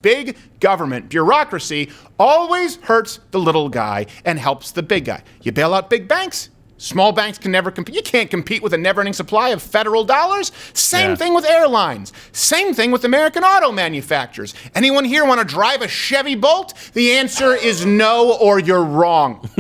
Big government bureaucracy always hurts the little guy and helps the big guy. You bail out big banks, small banks can never compete. You can't compete with a never-ending supply of federal dollars. Same thing with airlines. Same thing with American auto manufacturers. Anyone here want to drive a Chevy Bolt? The answer is no, or you're wrong.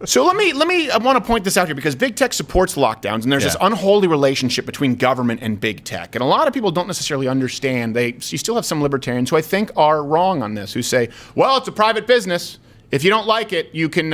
So I want to point this out here because big tech supports lockdowns, and there's this unholy relationship between government and big tech. And a lot of people don't necessarily understand. You still have some libertarians who I think are wrong on this, who say, well, it's a private business. If you don't like it, you can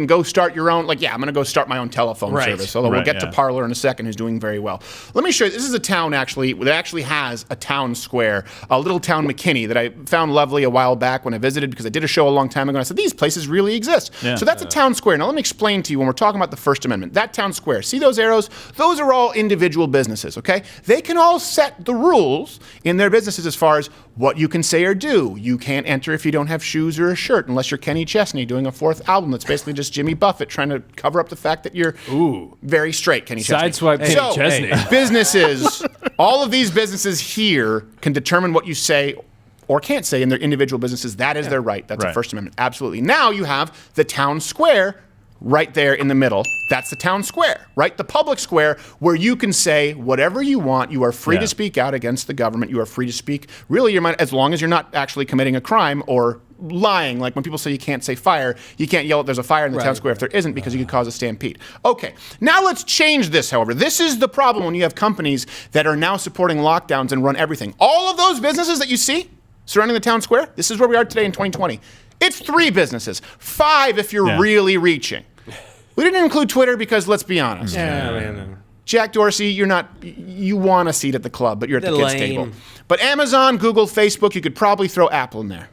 go start your own. I'm going to go start my own telephone service. Although we'll get to Parler in a second, who's doing very well. Let me show you. This is a town that actually has a town square, a little town McKinney that I found lovely a while back when I visited because I did a show a long time ago. And I said these places really exist. Yeah. So that's a town square. Now let me explain to you when we're talking about the First Amendment. That town square. See those arrows? Those are all individual businesses. Okay, they can all set the rules in their businesses as far as what you can say or do. You can't enter if you don't have shoes or a shirt unless you're Kenny Chesney doing a fourth album that's basically just Jimmy Buffett trying to cover up the fact that you're very straight, Kenny Chesney. Sideswipe Kenny Chesney. Businesses, all of these businesses here can determine what you say or can't say in their individual businesses. That is their right. That's a First Amendment. Absolutely. Now you have the town square right there in the middle. That's the town square, right? The public square where you can say whatever you want. You are free to speak out against the government. You are free to speak really your mind, as long as you're not actually committing a crime or lying. Like when people say you can't say fire, you can't yell there's a fire in the town square if there isn't because you could cause a stampede. Okay, now let's change this, however. This is the problem when you have companies that are now supporting lockdowns and run everything. All of those businesses that you see surrounding the town square, this is where we are today in 2020. It's 3 businesses, 5 if you're really reaching. We didn't include Twitter because, let's be honest. Jack Dorsey, you want a seat at the club, but you're at the kids' table. But Amazon, Google, Facebook, you could probably throw Apple in there.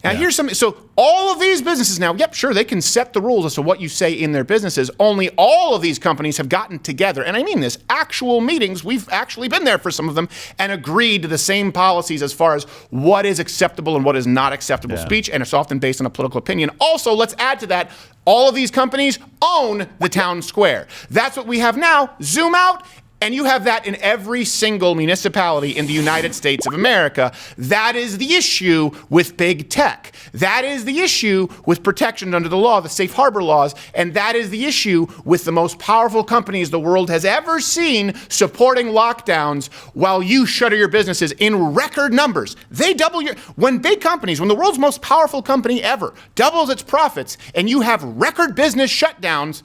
Now, here's something. So all of these businesses now, sure, they can set the rules as to what you say in their businesses. Only all of these companies have gotten together, and I mean this, actual meetings, we've actually been there for some of them, and agreed to the same policies as far as what is acceptable and what is not acceptable speech, and it's often based on a political opinion. Also, let's add to that, all of these companies own the town square. That's what we have now. Zoom out. And you have that in every single municipality in the United States of America. That is the issue with big tech. That is the issue with protection under the law, the safe harbor laws. And that is the issue with the most powerful companies the world has ever seen supporting lockdowns while you shutter your businesses in record numbers. They double when big companies, when the world's most powerful company ever doubles its profits and you have record business shutdowns.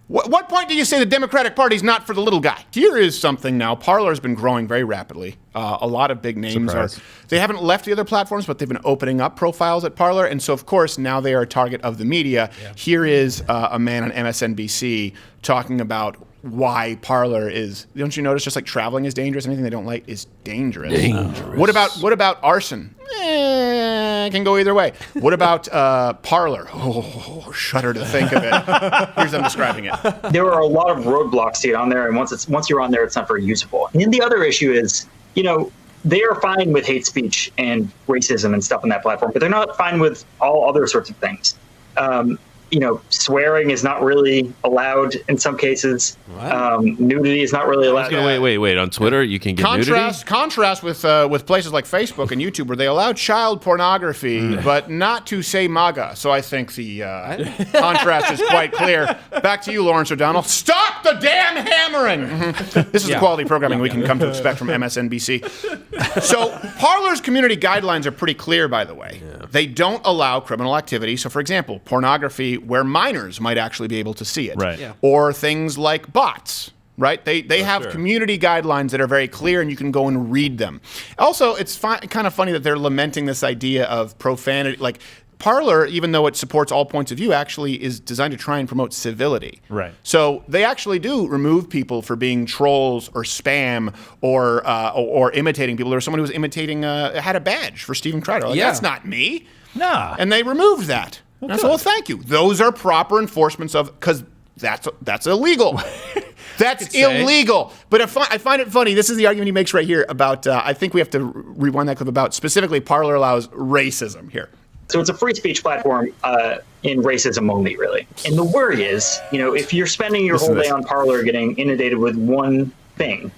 What point do you say the Democratic Party's not for the little guy? Here is something now. Parler's been growing very rapidly. A lot of big names they haven't left the other platforms, but they've been opening up profiles at Parler. And so, of course, now they are a target of the media. Here is a man on MSNBC talking about why Parler is, don't you notice, just like traveling is dangerous, anything they don't like is dangerous. What about arson? It can go either way. What about Parler? Oh, shudder to think of it. Here's them describing it. There are a lot of roadblocks to get on there, and once you're on there, it's not very usable. And then the other issue is, they are fine with hate speech and racism and stuff on that platform, but they're not fine with all other sorts of things. Swearing is not really allowed in some cases. Nudity is not really allowed. Wait. On Twitter, you can get nudity? Contrast with places like Facebook and YouTube where they allow child pornography, but not to say MAGA. So I think the contrast is quite clear. Back to you, Lawrence O'Donnell. Stop the damn hammering! This is the quality programming we can come to expect from MSNBC. So Parler's community guidelines are pretty clear, by the way. They don't allow criminal activity. So, for example, pornography where minors might actually be able to see it. Or things like bots. Right? They have community guidelines that are very clear, and you can go and read them. Also, it's kind of funny that they're lamenting this idea of profanity. Like, Parler, even though it supports all points of view, actually is designed to try and promote civility. So they actually do remove people for being trolls or spam or imitating people. There was someone who was imitating, had a badge for Steven Crowder. Like, that's not me. Nah. And they removed that. I said, well, thank you. Those are proper enforcements of, because that's illegal. That's illegal. But I find it funny. This is the argument he makes right here about, I think we have to rewind that clip about, specifically, Parler allows racism here. So it's a free speech platform in racism only, really. And the worry is, if you're spending your whole day on Parler getting inundated with one thing,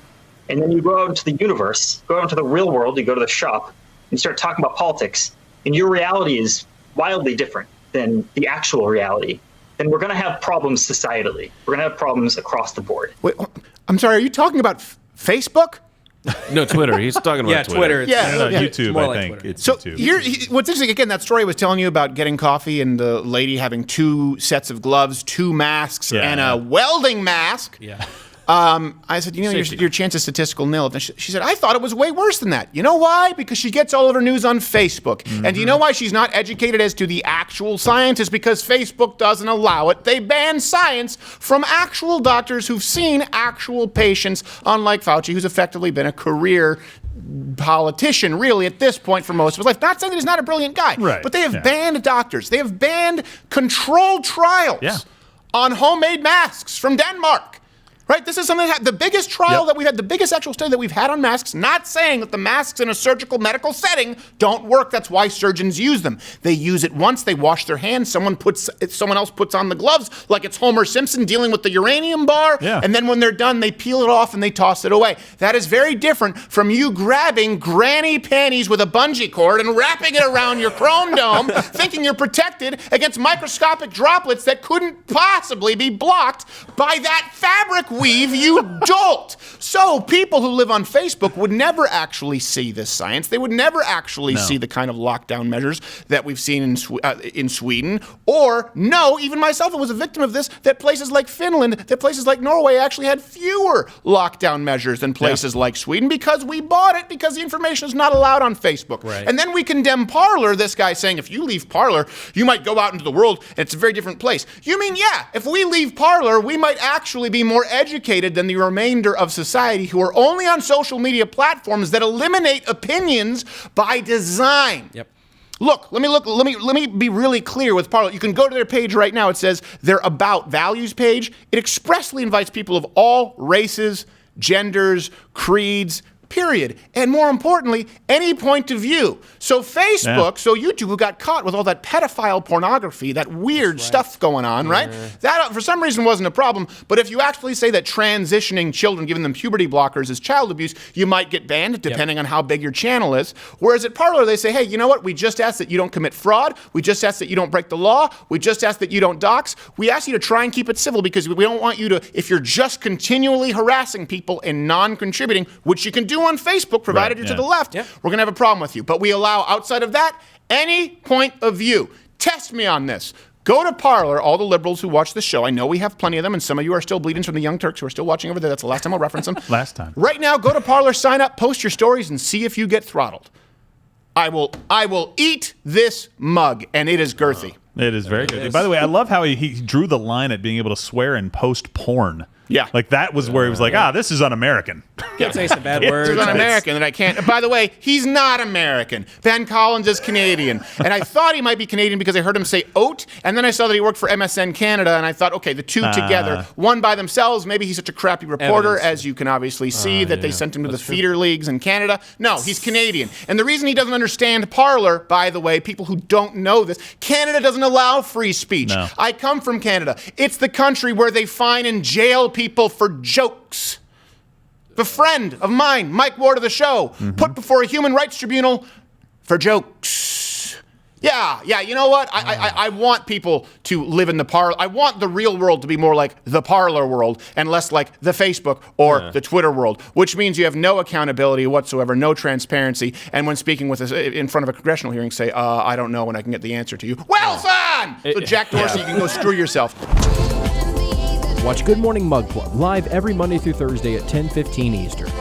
And then you go out into the universe, go out into the real world, you go to the shop, and you start talking about politics, and your reality is wildly different than the actual reality, then we're going to have problems societally. We're going to have problems across the board. Wait, I'm sorry, are you talking about Facebook? No, Twitter. He's talking about Twitter. YouTube, I like think. Twitter. It's So YouTube. what's interesting, again, that story I was telling you about getting coffee and the lady having 2 sets of gloves, 2 masks, and a welding mask. Yeah. I said, your chance is statistical nil. And she said, I thought it was way worse than that. You know why? Because she gets all of her news on Facebook. And do you know why she's not educated as to the actual science? Is because Facebook doesn't allow it. They ban science from actual doctors who've seen actual patients, unlike Fauci, who's effectively been a career politician, really, at this point for most of his life. Not saying that he's not a brilliant guy, Right. but they have banned doctors. They have banned controlled trials on homemade masks from Denmark. Right? This is something the biggest trial that we've had, the biggest actual study that we've had on masks, not saying that the masks in a surgical medical setting don't work. That's why surgeons use them. They use it once, they wash their hands, someone else puts on the gloves, like it's Homer Simpson dealing with the uranium bar, and then when they're done, they peel it off and they toss it away. That is very different from you grabbing granny panties with a bungee cord and wrapping it around your chrome dome, thinking you're protected against microscopic droplets that couldn't possibly be blocked by that fabric weave, you dolt. So people who live on Facebook would never actually see this science. They would never actually see the kind of lockdown measures that we've seen in Sweden. Or no, even myself, I was a victim of this, that places like Finland, that places like Norway actually had fewer lockdown measures than places like Sweden because we bought it because the information is not allowed on Facebook. Right. And then we condemn Parler, this guy saying if you leave Parler, you might go out into the world and it's a very different place. You mean, if we leave Parler, we might actually be more educated than the remainder of society who are only on social media platforms that eliminate opinions by design. Yep. Look, let me be really clear with Parler. You can go to their page right now. It says their About Values page. It expressly invites people of all races, genders, creeds, period. And more importantly, any point of view. So Facebook, so YouTube, who got caught with all that pedophile pornography, that weird stuff going on, right? That, for some reason, wasn't a problem. But if you actually say that transitioning children, giving them puberty blockers is child abuse, you might get banned, depending on how big your channel is. Whereas at Parler, they say, hey, you know what? We just ask that you don't commit fraud. We just ask that you don't break the law. We just ask that you don't dox. We ask you to try and keep it civil because we don't want you to, if you're just continually harassing people and non-contributing, which you can do on Facebook, provided you're to the left, we're going to have a problem with you. But we allow, outside of that, any point of view. Test me on this. Go to Parler, all the liberals who watch this show. I know we have plenty of them, and some of you are still bleeding from the Young Turks who are still watching over there. That's the last time I'll reference them. Last time. Right now, go to Parler, sign up, post your stories, and see if you get throttled. I will eat this mug, and it is girthy. It is very good. By the way, I love how he drew the line at being able to swear and post porn. Yeah. Like that was where he was like, this is un-American. Can't say some bad words. He's un-American, and I can't. By the way, he's not American. Ben Collins is Canadian. And I thought he might be Canadian because I heard him say oat, and then I saw that he worked for MSN Canada, and I thought, okay, the two together, one by themselves, maybe he's such a crappy reporter, as you can obviously see, that they sent him to the feeder leagues in Canada. No, he's Canadian. And the reason he doesn't understand Parler, by the way, people who don't know this, Canada doesn't allow free speech. No. I come from Canada. It's the country where they fine and jail people for jokes. The friend of mine, Mike Ward of the show, put before a human rights tribunal for jokes. Yeah, you know what? I want people to live in the Parler. I want the real world to be more like the Parler world and less like the Facebook or the Twitter world, which means you have no accountability whatsoever, no transparency, and when speaking with in front of a congressional hearing, say, I don't know when I can get the answer to you. Well done! So Jack Dorsey, you can go screw yourself. Watch Good Morning Mug Club live every Monday through Thursday at 10:15 Eastern.